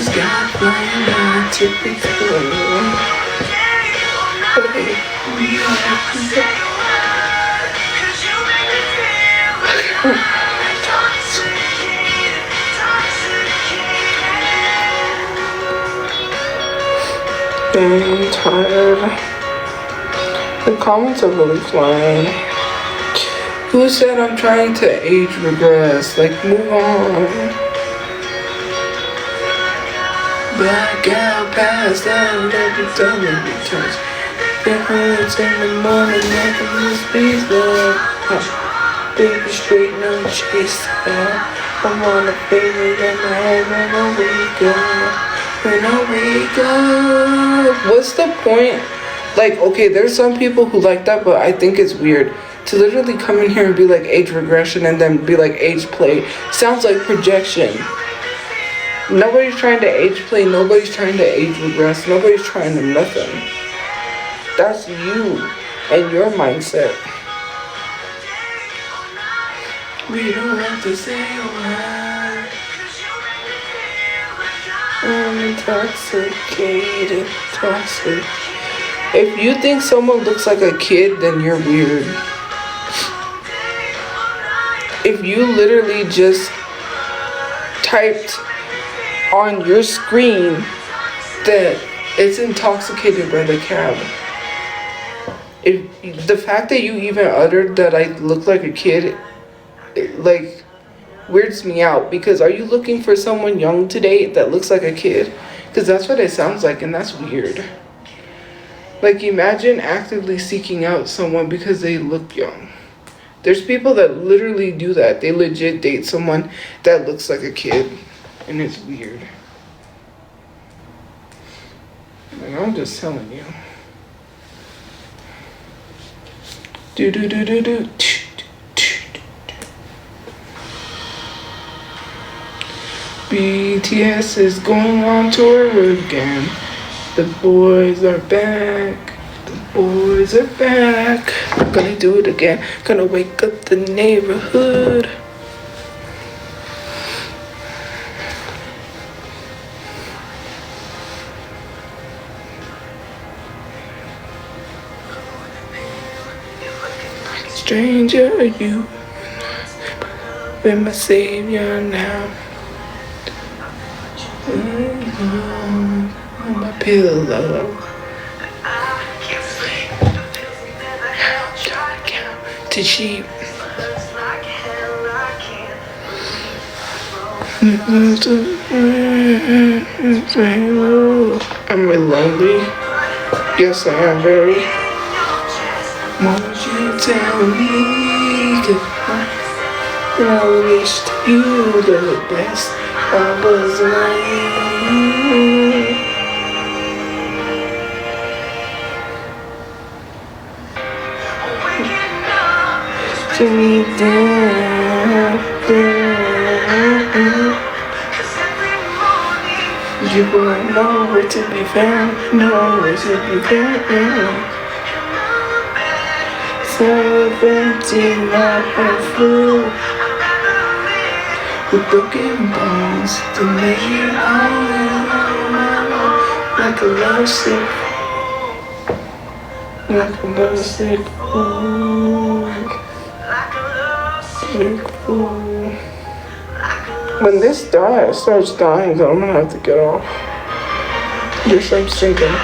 Just got flying out to be cool. I'm tired. The comments are really flying. Who said I'm trying to age regress? Like, move on. Black out, passed out, every time it returns. It hurts in the morning, never lose peace, love. Baby, straight, no chase. I'm on a favorite in my head when I wake up. When I wake up. What's the point? Like, okay, there's some people who like that, but I think it's weird to literally come in here and be like age regression and then be like age play. Sounds like projection. Nobody's trying to age play. Nobody's trying to age regress. Nobody's trying to nothing. That's you and your mindset. We don't have to say a word. I'm intoxicated, toxic. If you think someone looks like a kid, then you're weird. If you literally just typed on your screen that it's intoxicated by the cab, if the fact that you even uttered that I look like a kid, it, like, weirds me out. Because are you looking for someone young to date that looks like a kid? Because that's what it sounds like, and that's weird. Like, imagine actively seeking out someone because they look young. There's people that literally do that. They legit date someone that looks like a kid, and it's weird. Like, I'm just telling you. Do. BTS is going on tour again. The boys are back. The boys are back. I'm gonna do it again. Gonna wake up the neighborhood. Stranger, you been my savior now. On my pillow. To sheep. I'm really lonely. Yes, I am very. Won't you tell me goodbye? I wished you the best. I was lying. Me down. You won't know where to be found. Know where to be found. So empty, not half full. With broken bones to make you whole. Like a love sick. Like a love sick. When this starts dying, then I'm gonna have to get off. Yes, I'm sinking.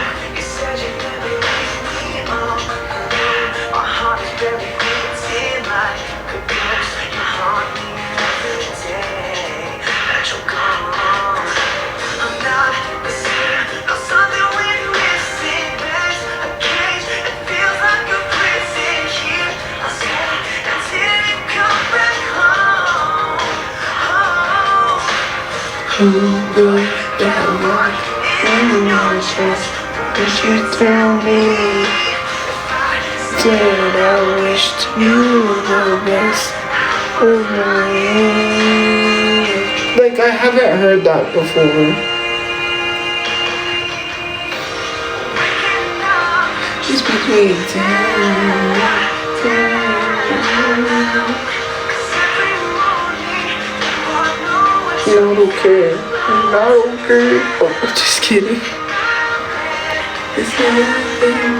Who would that walk in your chest? Did you tell me that I wished you the best? Like, I haven't heard that before. Just between I don't care. I'm not okay. Oh, just kidding. This thing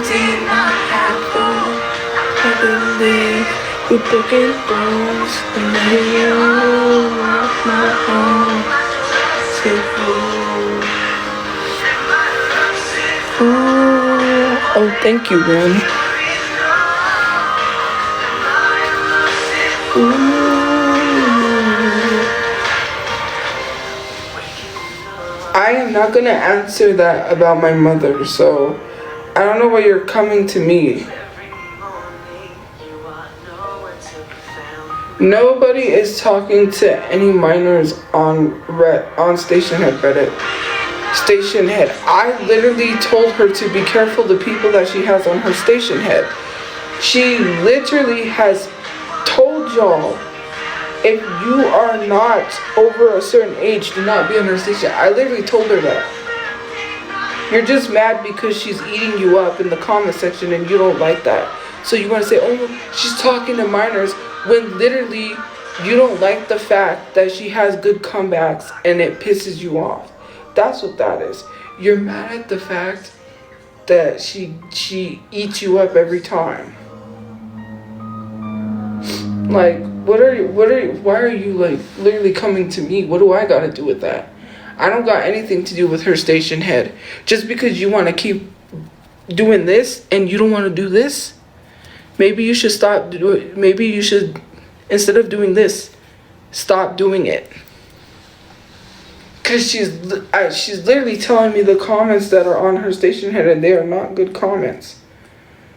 did not happen. I believe with broken bones and maybe I'll rock my own. Say oh, thank you, Ren. I am not gonna answer that about my mother, so I don't know why you're coming to me. Nobody is talking to any minors on Station Head Reddit. Station Head. I literally told her to be careful the people that she has on her Station Head. She literally has told y'all, if you are not over a certain age, do not be on her station. I literally told her that. You're just mad because she's eating you up in the comment section and you don't like that. So you want to say, oh, she's talking to minors, when literally you don't like the fact that she has good comebacks and it pisses you off. That's what that is. You're mad at the fact that she eats you up every time. Like, why are you like literally coming to me? What do I gotta do with that? I don't got anything to do with her Station Head. Just because you want to keep doing this and you don't want to do this, maybe you should stop doing. Maybe you should, instead of doing this, stop doing it. Cause she's literally telling me the comments that are on her Station Head and they are not good comments.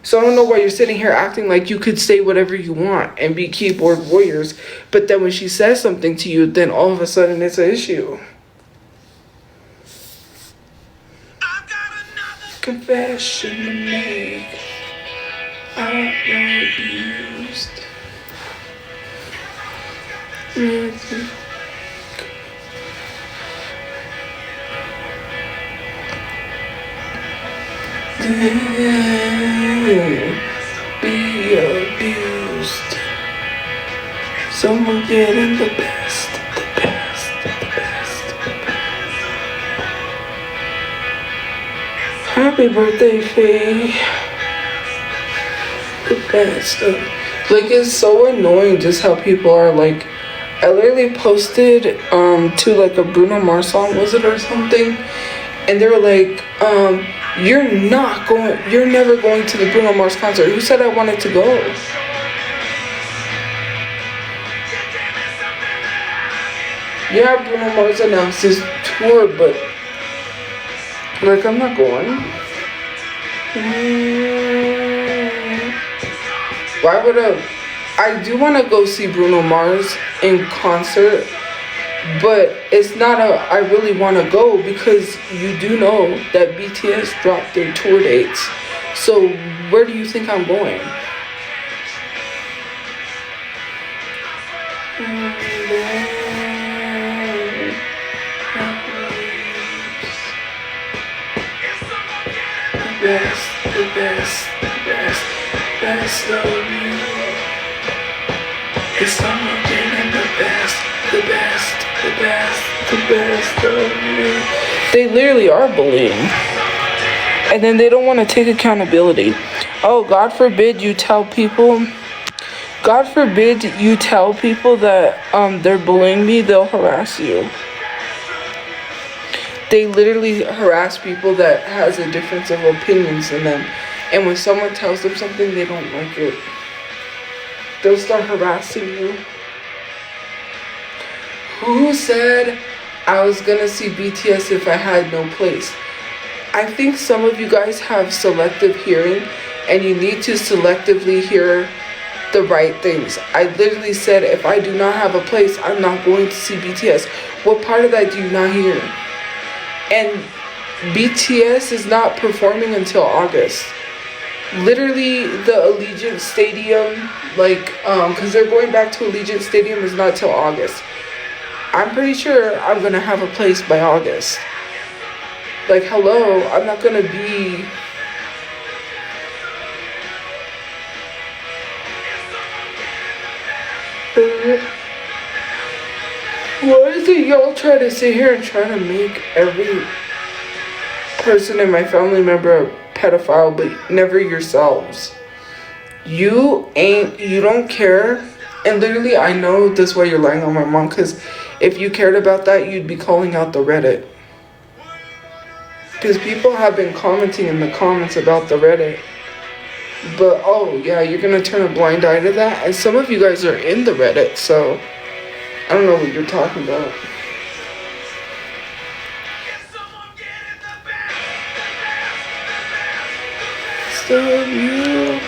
So I don't know why you're sitting here acting like you could say whatever you want and be keyboard warriors, but then when she says something to you, then all of a sudden it's an issue. I've got another confession to make. I abused. Be abused. Someone getting the best. Happy birthday, Faye. The best. Like, it's so annoying just how people are like. I literally posted to like a Bruno Mars song, was it, or something? And they were like, you're never going to the Bruno Mars concert. Who said I wanted to go? Yeah, Bruno Mars announced his tour, but like, I'm not going. Why would I do want to go see Bruno Mars in concert, but it's not I really want to go, because you do know that BTS dropped their tour dates. So where do you think I'm going? The best of you. It's someone getting the best of you. They literally are bullying. And then they don't want to take accountability. Oh, God forbid you tell people that they're bullying me, they'll harass you. They literally harass people that has a difference of opinions than them. And when someone tells them something, they don't like it, they'll start harassing you. Who said I was gonna see BTS if I had no place? I think some of you guys have selective hearing, and you need to selectively hear the right things. I literally said, if I do not have a place, I'm not going to see BTS. What part of that do you not hear? And BTS is not performing until August. Literally, the Allegiant Stadium, because they're going back to Allegiant Stadium, is not till August. I'm pretty sure I'm gonna have a place by August. Like, hello, I'm not gonna be... Why is it y'all try to sit here and try to make every person in my family member a pedophile, but never yourselves? You don't care. And literally, I know this why you're lying on my mom, because if you cared about that, you'd be calling out the Reddit. Because people have been commenting in the comments about the Reddit. But, oh, yeah, you're going to turn a blind eye to that? And some of you guys are in the Reddit, so I don't know what you're talking about. Still you.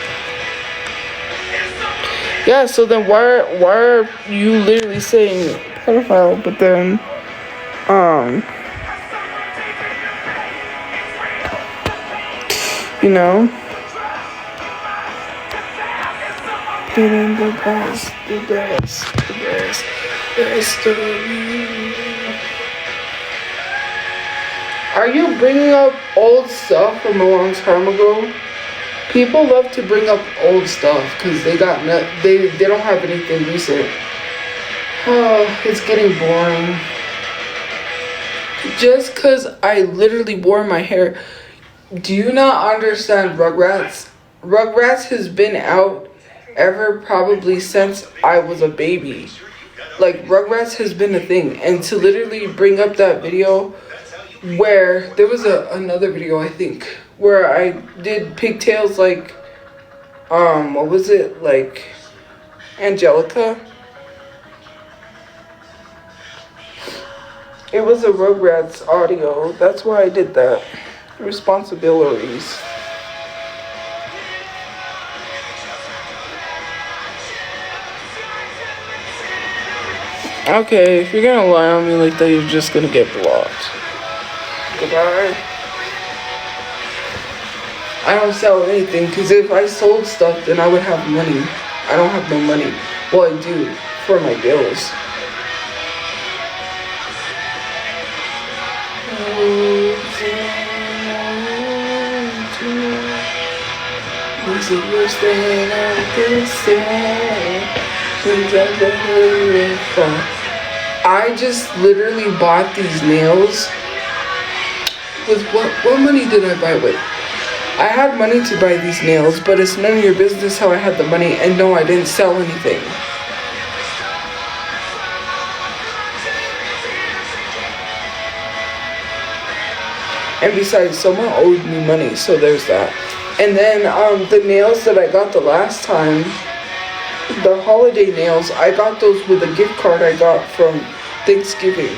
Yeah, so then why are you literally saying pedophile, but then, you know, getting the best of you. Are you bringing up old stuff from a long time ago? People love to bring up old stuff because they don't have anything recent. Oh, it's getting boring. Just because I literally wore my hair. Do you not understand Rugrats? Rugrats has been out ever probably since I was a baby. Like, Rugrats has been a thing. And to literally bring up that video where there was another video, I think, where I did pigtails like, what was it, like, Angelica? It was a Rugrats audio. That's why I did that. Responsibilities. Okay, if you're gonna lie on me like that, you're just gonna get blocked. Goodbye. I don't sell anything, because if I sold stuff, then I would have money. I don't have no money. Well, I do, for my bills. What's the worst thing I could say? I just literally bought these nails. With what money did I buy with? I had money to buy these nails, but it's none of your business how I had the money, and no, I didn't sell anything. And besides, someone owed me money, so there's that. And then the nails that I got the last time, the holiday nails, I got those with a gift card I got from Thanksgiving.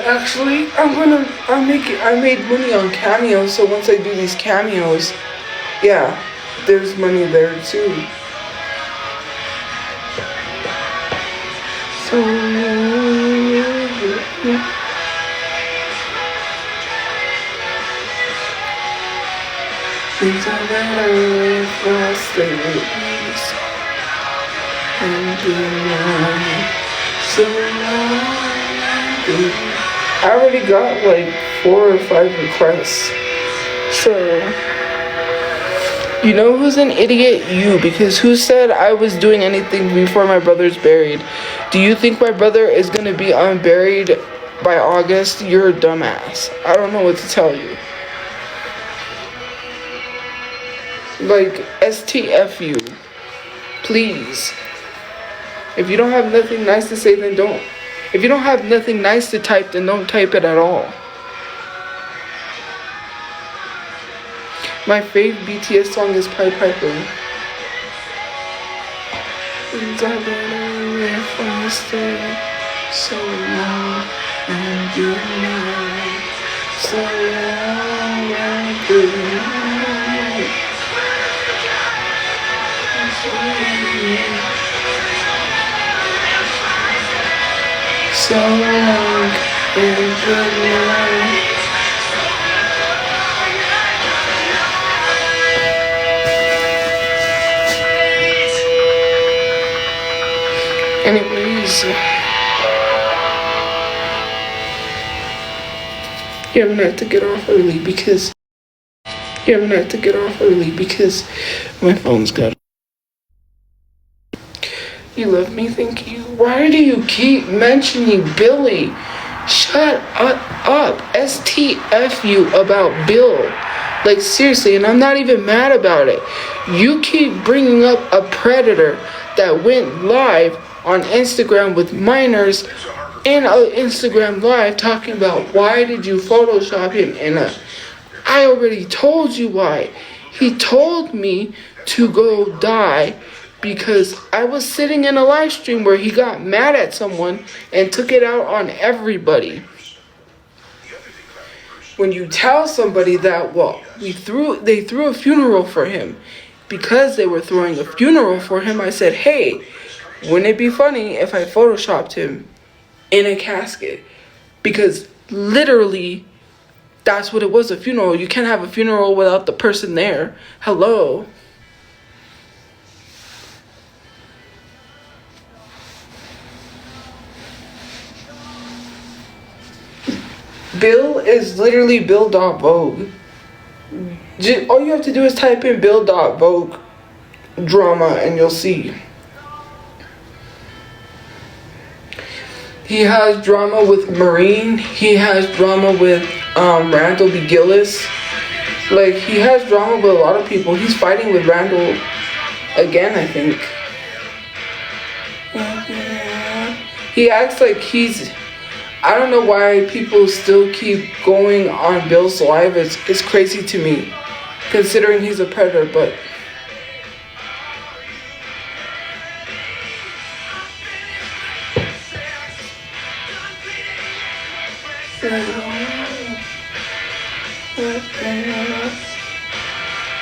Actually, I made money on cameos, so once I do these cameos, yeah, there's money there too. So, things are better if I stay and so I already got like 4 or 5 requests. So, you know who's an idiot? You. Because who said I was doing anything before my brother's buried? Do you think my brother is going to be unburied by August? You're a dumbass. I don't know what to tell you. Like, STFU. Please. If you don't have nothing nice to say, then don't. If you don't have nothing nice to type, then don't type it at all. My fave BTS song is Pied Piper. Things are better if I stay so long and good night. So long and good night. So long and good night. Anyways, yeah, I'm gonna have to get off early because Yeah, I'm gonna have to get off early because my phone's got. You love me, thank you. Why do you keep mentioning Billy? Shut up. STF you about Bill. Like, seriously, and I'm not even mad about it. You keep bringing up a predator that went live on Instagram with minors in an Instagram live talking about why did you Photoshop him in a... I already told you why. He told me to go die because I was sitting in a live stream where he got mad at someone and took it out on everybody. When you tell somebody that, well, they threw a funeral for him. Because they were throwing a funeral for him, I said, hey, wouldn't it be funny if I photoshopped him in a casket? Because literally, that's what it was, a funeral. You can't have a funeral without the person there. Hello. Bill is literally Bill.Vogue. All you have to do is type in Bill.Vogue drama and you'll see. He has drama with Marine. He has drama with Randall B. Gillis. Like, he has drama with a lot of people. He's fighting with Randall again, I think. He acts like he's... I don't know why people still keep going on Bill's live. It's crazy to me, considering he's a predator, but...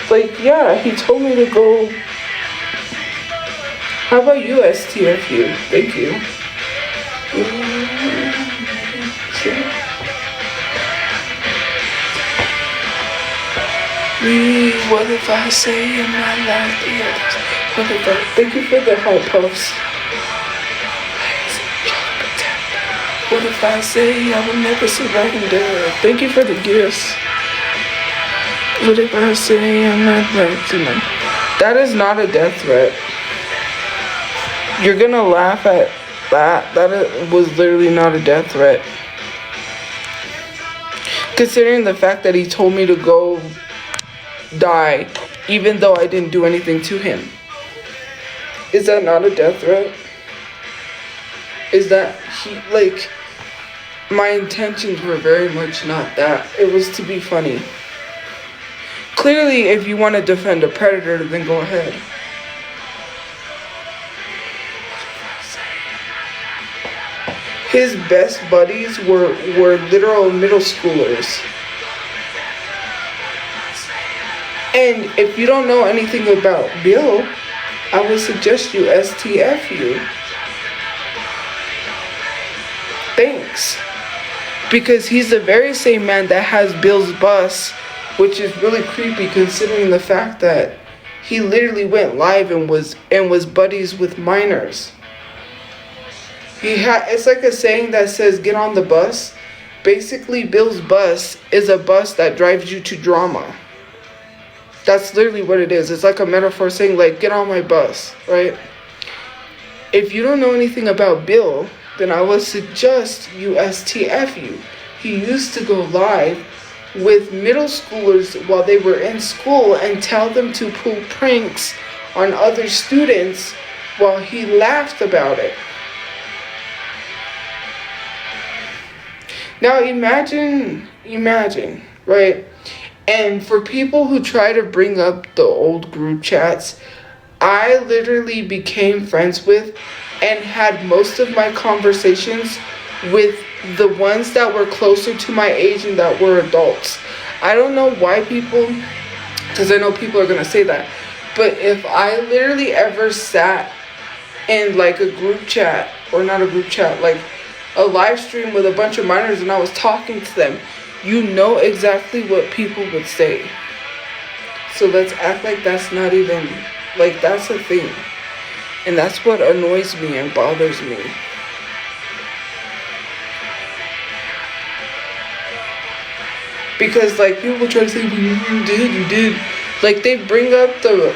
Like, yeah, he told me to go... How about you, STFU? Thank you. What if I say I'm not like the others? What if I... Thank you for the heart puffs. What if I say I will never surrender? Thank you for the gifts. What if I say I'm not like tonight? That is not a death threat. You're gonna laugh at that. That was literally not a death threat. Considering the fact that he told me to go die, even though I didn't do anything to him. Is that not a death threat? Is that he, like, my intentions were very much not that. It was to be funny. Clearly, if you want to defend a predator, then go ahead. His best buddies were literal middle schoolers. And if you don't know anything about Bill, I would suggest you STF you. Thanks. Because he's the very same man that has Bill's bus, which is really creepy considering the fact that he literally went live and was buddies with minors. It's like a saying that says, get on the bus. Basically, Bill's bus is a bus that drives you to drama. That's literally what it is. It's like a metaphor saying, like, get on my bus, right? If you don't know anything about Bill, then I would suggest you STF you. He used to go live with middle schoolers while they were in school and tell them to pull pranks on other students while he laughed about it. Now imagine, right? And for people who try to bring up the old group chats, I literally became friends with and had most of my conversations with the ones that were closer to my age and that were adults. I don't know why people, because I know people are going to say that, but if I literally ever sat in like a group chat, or not a group chat, like a live stream with a bunch of minors and I was talking to them, you know exactly what people would say. So let's act like that's not even, like, that's a thing. And that's what annoys me and bothers me. Because like people try to say, well, you did. Like they bring up the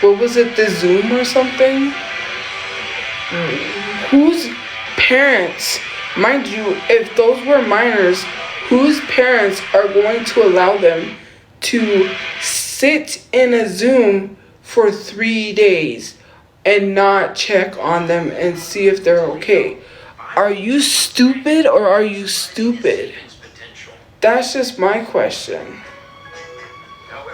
what was it, the Zoom or something? Whose parents, mind you, if those were minors, whose parents are going to allow them to sit in a Zoom for 3 days and not check on them and see if they're okay? Are you stupid or are you stupid? That's just my question.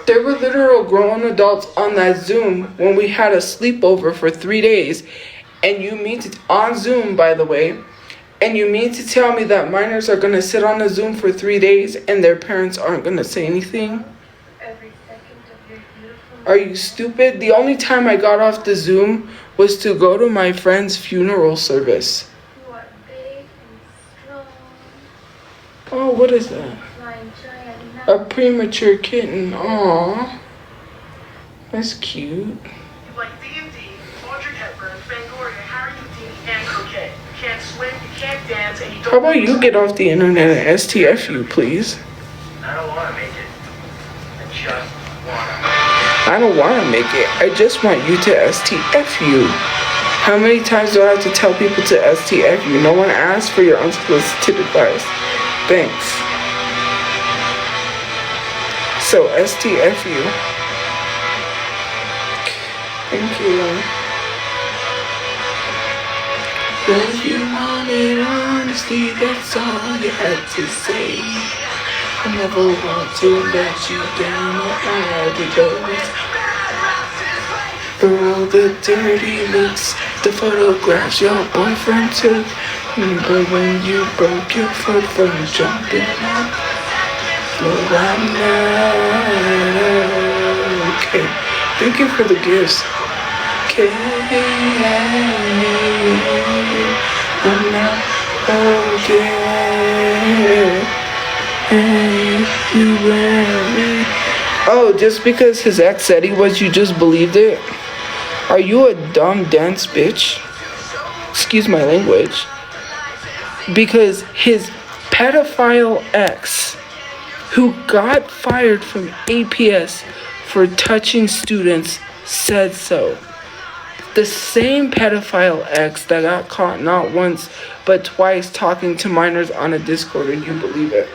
There were literal grown adults on that Zoom when we had a sleepover for 3 days. And you mean to, on Zoom, by the way, and you mean to tell me that minors are going to sit on a Zoom for 3 days and their parents aren't going to say anything? Are you stupid? The only time I got off the Zoom was to go to my friend's funeral service. Oh, what is that? A premature kitten. Aww. That's cute. How about you get off the internet and STFU, please? I don't want to make it. I don't want to make it. I just want you to STFU. How many times do I have to tell people to STFU? No one asked for your unsolicited advice. Thanks. So STFU. Thank you. If you wanted honesty, that's all you had to say. I never want to let you down or overdose. For all the dirty looks, the photographs your boyfriend took. But when you broke your foot from jumping up, well, I'm not okay. Thank you for the gifts. Okay, I'm not okay. Hey, you and me. Oh, just because his ex said he was, you just believed it? Are you a dumb, dense bitch? Excuse my language. Because his pedophile ex, who got fired from APS for touching students, said so. The same pedophile ex that got caught not once but twice talking to minors on a Discord, and you believe it.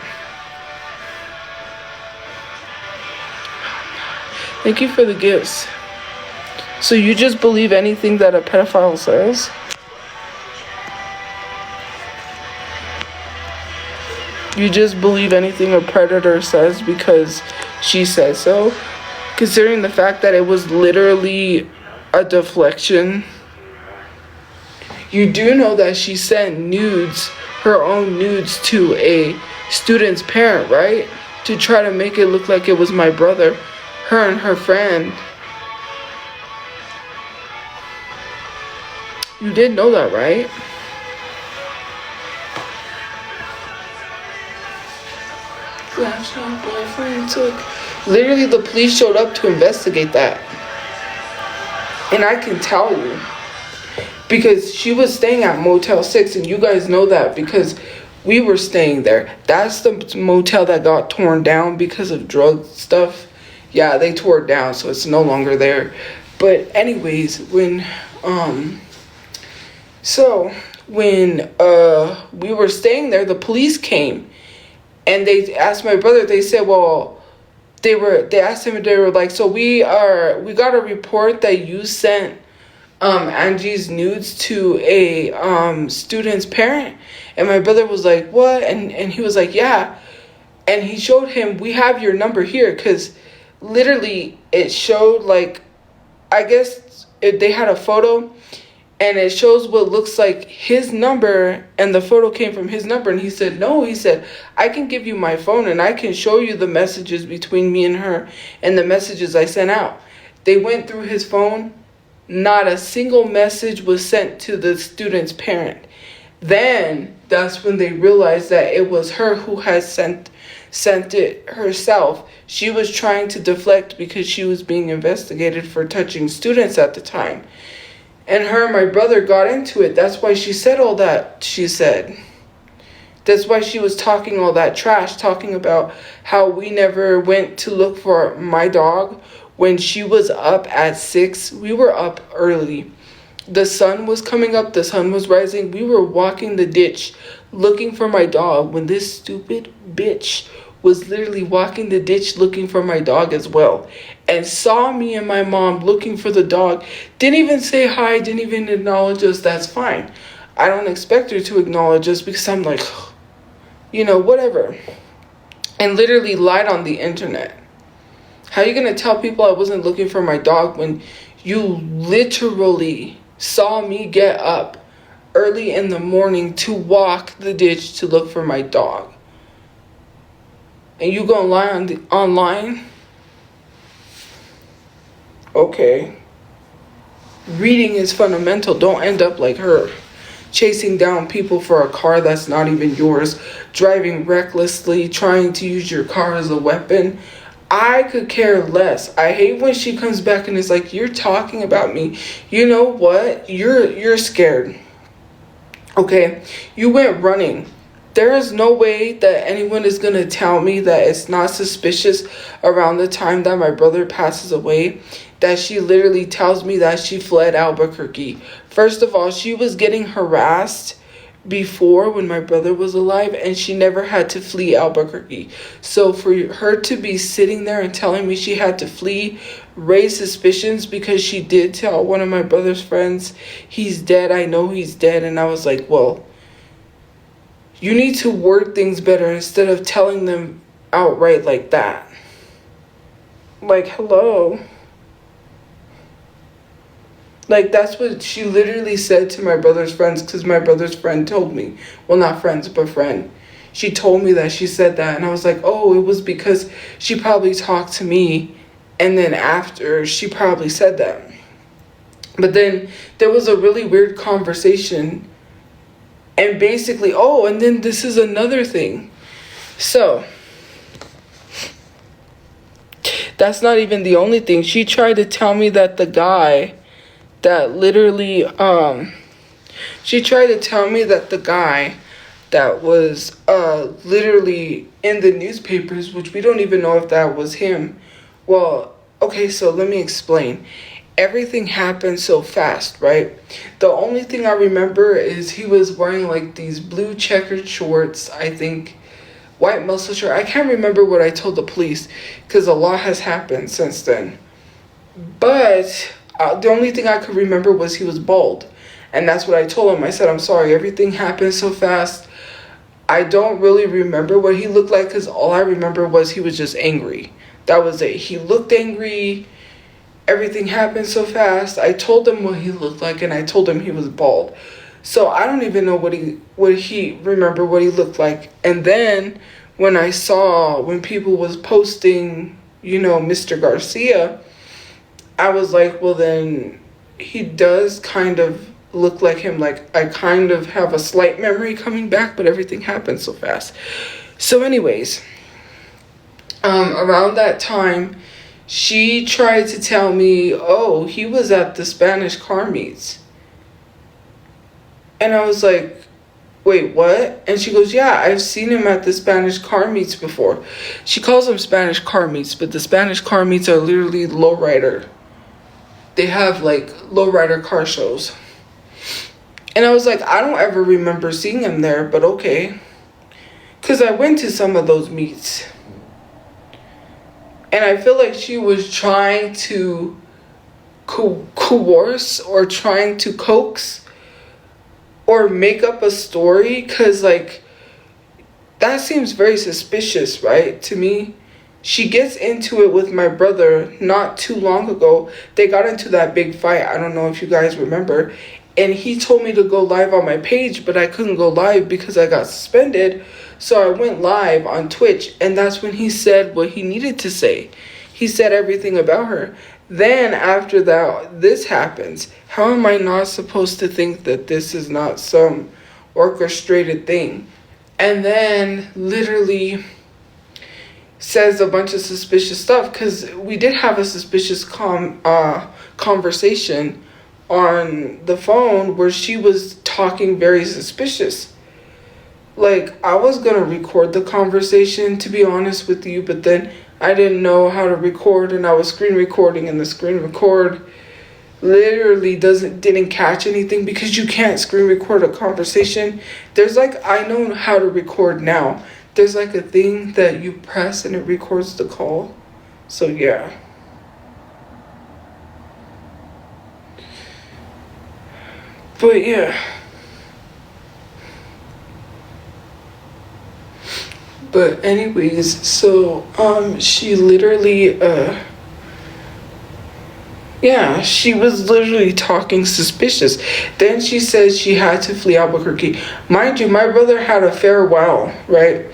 Thank you for the gifts. So you just believe anything that a pedophile says? You just believe anything a predator says because she says so? Considering the fact that it was literally a deflection. You do know that she sent nudes, her own nudes, to a student's parent, right? To try to make it look like it was my brother, her and her friend. You did know that, right? Flash your boyfriend took. Literally, the police showed up to investigate that. And I can tell you, because she was staying at Motel 6, and you guys know that because we were staying there. That's the motel that got torn down because of drug stuff. Yeah, they tore it down, so it's no longer there. But anyways, when we were staying there, the police came, and they asked my brother. They said, well, they asked him, they were like, so we got a report that you sent Angie's nudes to a student's parent. And my brother was like, what? And he was like, yeah. And he showed him, we have your number here, because literally it showed, like, I guess they had a photo, and it shows what looks like his number, and the photo came from his number. And he said, no, he said, I can give you my phone, and I can show you the messages between me and her, and the messages I sent out. They went through his phone. Not a single message was sent to the student's parent. Then that's when they realized that it was her who had sent it herself. She was trying to deflect because she was being investigated for touching students at the time. And her and my brother got into it. That's why she said all that she said. That's why she was talking all that trash, talking about how we never went to look for my dog when she was up at 6. We were up early. The sun was coming up, the sun was rising. We were walking the ditch looking for my dog when this stupid bitch was literally walking the ditch looking for my dog as well, and saw me and my mom looking for the dog. Didn't even say hi, didn't even acknowledge us. That's fine. I don't expect her to acknowledge us because I'm like, whatever. And literally lied on the internet. How are you going to tell people I wasn't looking for my dog when you literally saw me get up early in the morning to walk the ditch to look for my dog? And you gonna lie online? Okay. Reading is fundamental. Don't end up like her, chasing down people for a car that's not even yours, driving recklessly, trying to use your car as a weapon. I could care less. I hate when she comes back and is like, you're talking about me. You know what? You're scared. Okay? You went running. There is no way that anyone is going to tell me that it's not suspicious around the time that my brother passes away, that she literally tells me that she fled Albuquerque. First of all, she was getting harassed before when my brother was alive, and she never had to flee Albuquerque. So for her to be sitting there and telling me she had to flee raised suspicions, because she did tell one of my brother's friends, he's dead, I know he's dead. And I was like, well, you need to word things better instead of telling them outright like that. Like, hello. Like, that's what she literally said to my brother's friends, because my brother's friend told me. Well, not friends, but friend. She told me that she said that, and I was like, oh, it was because she probably talked to me, and then after, she probably said that. But then there was a really weird conversation. And basically, and then this is another thing. So, that's not even the only thing. She tried to tell me that the guy that literally, she tried to tell me that the guy that was literally in the newspapers, which we don't even know if that was him. Well, okay, so let me explain. Everything happened so fast, right? The only thing I remember is he was wearing like these blue checkered shorts, I think, white muscle shirt. I can't remember what I told the police because a lot has happened since then. But the only thing I could remember was he was bald. And that's what I told him. I said, I'm sorry, everything happened so fast. I don't really remember what he looked like, because all I remember was he was just angry. That was it. He looked angry. Everything happened so fast. I told him what he looked like, and I told him he was bald. So I don't even know what he remember what he looked like. And then when I saw when people was posting, Mr. Garcia, I was like, well, then he does kind of look like him. Like, I kind of have a slight memory coming back, but everything happened so fast. So anyways, around that time, she tried to tell me, he was at the Spanish car meets. And I was like, wait, what? And she goes, yeah, I've seen him at the Spanish car meets before. She calls them Spanish car meets, but the Spanish car meets are literally lowrider. They have like lowrider car shows. And I was like, I don't ever remember seeing him there, but okay. Because I went to some of those meets. And I feel like she was trying to coerce or trying to coax or make up a story, because like that seems very suspicious, right, to me. She gets into it with my brother not too long ago. They got into that big fight. I don't know if you guys remember. And he told me to go live on my page, but I couldn't go live because I got suspended. So I went live on Twitch, and that's when he said what he needed to say. He said everything about her. Then after that, this happens. How am I not supposed to think that this is not some orchestrated thing? And then literally says a bunch of suspicious stuff, because we did have a suspicious conversation on the phone where she was talking very suspicious. Like, I was gonna record the conversation, to be honest with you, but then I didn't know how to record, and I was screen recording, and the screen record literally didn't catch anything, because you can't screen record a conversation. There's like, I know how to record now. There's like a thing that you press and it records the call. So yeah. But yeah. But anyways, so she literally yeah, she was literally talking suspicious. Then she said she had to flee Albuquerque. Mind you, my brother had a farewell, right?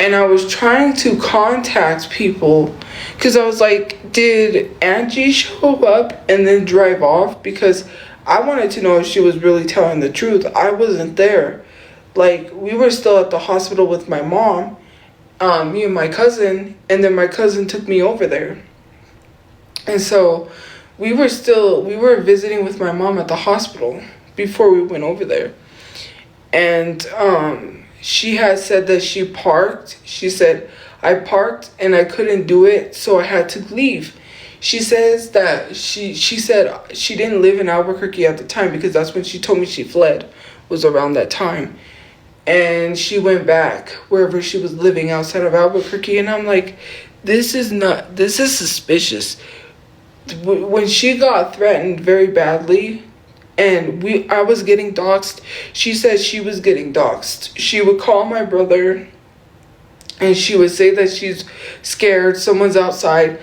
And I was trying to contact people because I was like, did Angie show up and then drive off? Because I wanted to know if she was really telling the truth. I wasn't there. Like, we were still at the hospital with my mom, me and my cousin, and then my cousin took me over there. And so we were visiting with my mom at the hospital before we went over there. And she had said that she parked. She said, I parked and I couldn't do it, so I had to leave. She says that she said she didn't live in Albuquerque at the time, because that's when she told me she fled, was around that time. And she went back wherever she was living outside of Albuquerque. And I'm like, this is suspicious. When she got threatened very badly, and I was getting doxxed, she said she was getting doxxed. She would call my brother and she would say that she's scared, someone's outside.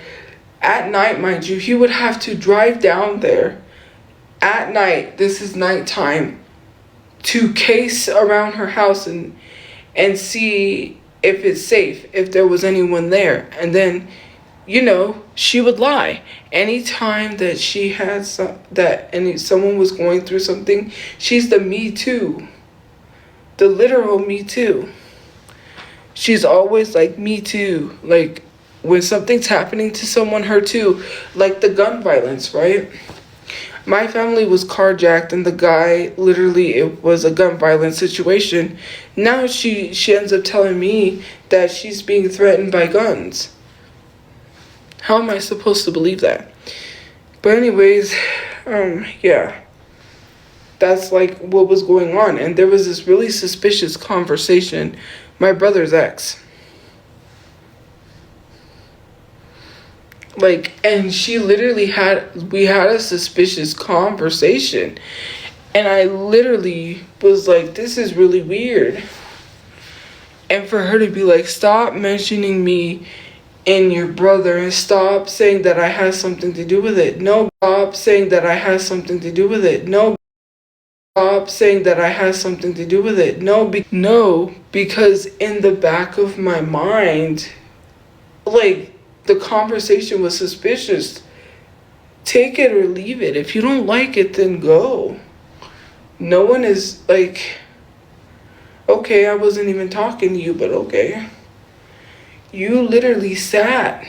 At night, mind you, he would have to drive down there at night, this is nighttime, to case around her house and see if it's safe, if there was anyone there. And then, you know, she would lie. Anytime that she had someone was going through something, she's the me too. The literal me too. She's always like, me too. Like, when something's happening to someone, her too. Like the gun violence, right? My family was carjacked, and the guy, literally, it was a gun violence situation. Now she ends up telling me that she's being threatened by guns. How am I supposed to believe that? But anyways, yeah. That's like what was going on. And there was this really suspicious conversation. My brother's ex. Like, and she literally we had a suspicious conversation. And I literally was like, this is really weird. And for her to be like, stop mentioning me and your brother, and stop saying that I had something to do with it. No, stop saying that I had something to do with it. No, stop saying that I had something to do with it. No, because in the back of my mind, like, the conversation was suspicious. Take it or leave it. If you don't like it, then go. No one is like, okay, I wasn't even talking to you, but okay. You literally sat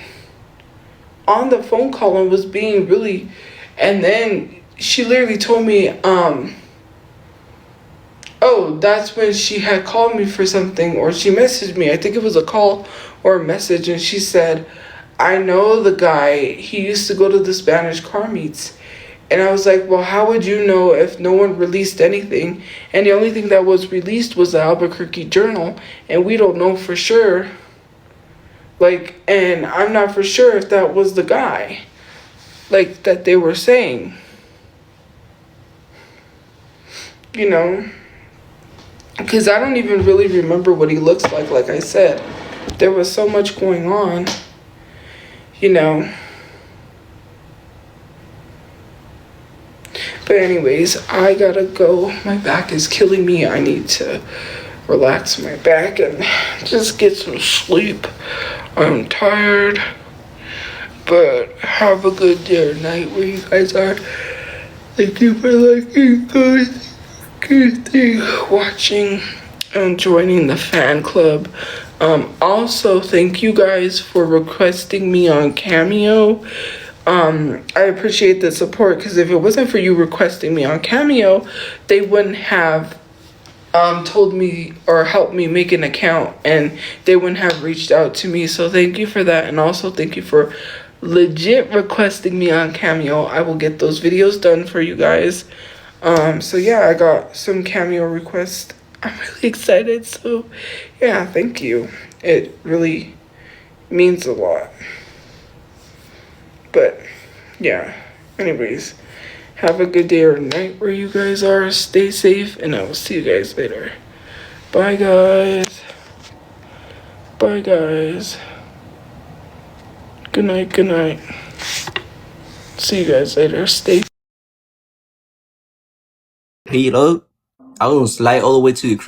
on the phone call and was being really, and then she literally told me, oh, that's when she had called me for something, or she messaged me. I think it was a call or a message, and she said, I know the guy, he used to go to the Spanish car meets. And I was like, well, how would you know if no one released anything? And the only thing that was released was the Albuquerque Journal, and we don't know for sure. Like, and I'm not for sure if that was the guy, like, that they were saying. You know? Because I don't even really remember what he looks like I said. There was so much going on. You know. But anyways, I gotta go. My back is killing me. I need to relax my back and just get some sleep. I'm tired. But have a good day or night where you guys are. Thank you for liking, guys. Watching and joining the fan club. Also, thank you guys for requesting me on Cameo. I appreciate the support, because if it wasn't for you requesting me on Cameo, they wouldn't have told me or helped me make an account, and they wouldn't have reached out to me. So thank you for that, and also thank you for legit requesting me on Cameo. I will get those videos done for you guys. So yeah, I got some Cameo requests. I'm really excited. So yeah, thank you. It really means a lot. But yeah, anyways, have a good day or night where you guys are. Stay safe, and I will see you guys later. Bye, guys. Bye, guys. Good night, good night. See you guys later. Stay. Hello, I will slide all the way to the crib.